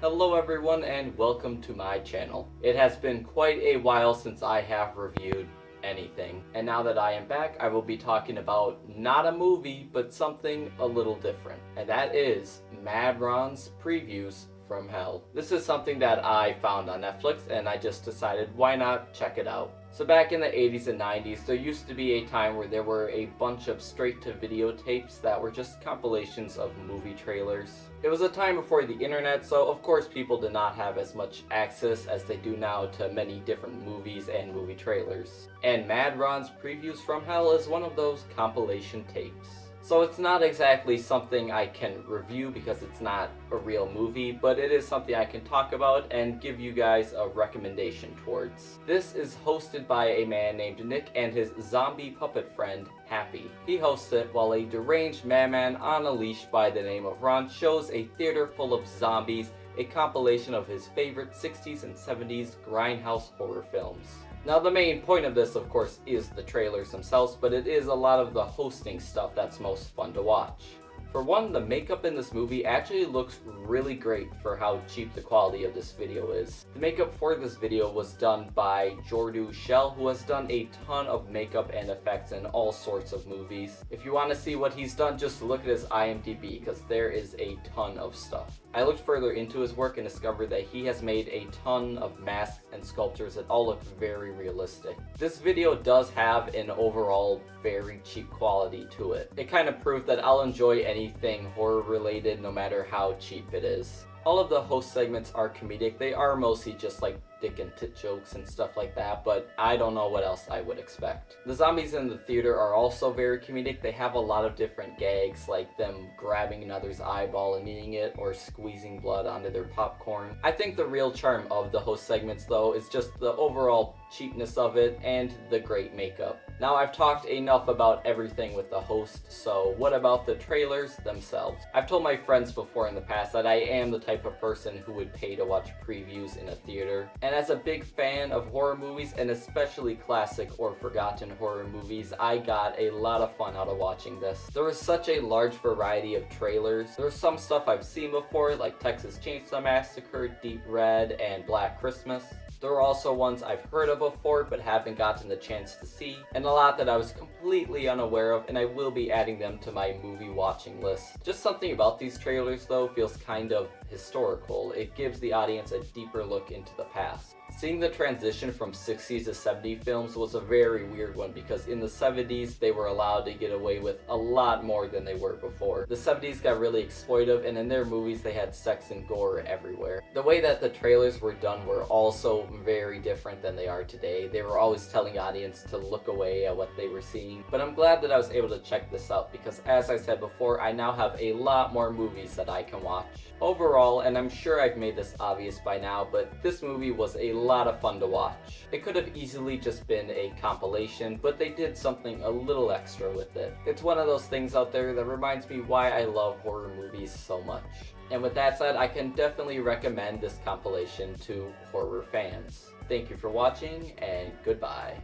Hello everyone and welcome to my channel. It has been quite a while since I have reviewed anything, and now that I am back I will be talking about not a movie but something a little different, and that is Mad Ron's Previews from Hell. This is something that I found on Netflix and I just decided why not check it out. So back in the 80s and 90s, there used to be a time where there were a bunch of straight-to-video tapes that were just compilations of movie trailers. It was a time before the internet, so of course people did not have as much access as they do now to many different movies and movie trailers. And Mad Ron's Previews from Hell is one of those compilation tapes. So it's not exactly something I can review because it's not a real movie, but it is something I can talk about and give you guys a recommendation towards. This is hosted by a man named Nick and his zombie puppet friend, Happy. He hosts it while a deranged madman on a leash by the name of Ron shows a theater full of zombies a compilation of his favorite 60s and 70s grindhouse horror films. Now the main point of this, of course, is the trailers themselves, but it is a lot of the hosting stuff that's most fun to watch. For one, the makeup in this movie actually looks really great for how cheap the quality of this video is. The makeup for this video was done by Jordu Shell, who has done a ton of makeup and effects in all sorts of movies. If you want to see what he's done, just look at his IMDb, because there is a ton of stuff. I looked further into his work and discovered that he has made a ton of masks and sculptures that all look very realistic. This video does have an overall very cheap quality to it. It kind of proved that I'll enjoy anything horror related no matter how cheap it is. All of the host segments are comedic. They are mostly just like dick and tit jokes and stuff like that, but I don't know what else I would expect. The zombies in the theater are also very comedic. They have a lot of different gags, like them grabbing another's eyeball and eating it, or squeezing blood onto their popcorn. I think the real charm of the host segments, though, is just the overall cheapness of it and the great makeup. Now I've talked enough about everything with the host, so what about the trailers themselves? I've told my friends before in the past that I am the type of person who would pay to watch previews in a theater. And as a big fan of horror movies, and especially classic or forgotten horror movies, I got a lot of fun out of watching this. There was such a large variety of trailers. There was some stuff I've seen before, like Texas Chainsaw Massacre, Deep Red, and Black Christmas. There were also ones I've heard of before but haven't gotten the chance to see, and a lot that I was completely unaware of, and I will be adding them to my movie watching list. Just something about these trailers though feels kind of historical. It gives the audience a deeper look into the past. Seeing the transition from 60s to 70s films was a very weird one, because in the 70s they were allowed to get away with a lot more than they were before. The 70s got really exploitive, and in their movies they had sex and gore everywhere. The way that the trailers were done were also very different than they are today. They were always telling the audience to look away at what they were seeing. But I'm glad that I was able to check this out, because as I said before, I now have a lot more movies that I can watch. Overall, and I'm sure I've made this obvious by now, but this movie was a lot of fun to watch. It could have easily just been a compilation, but they did something a little extra with it. It's one of those things out there that reminds me why I love horror movies so much. And with that said, I can definitely recommend this compilation to horror fans. Thank you for watching, and goodbye.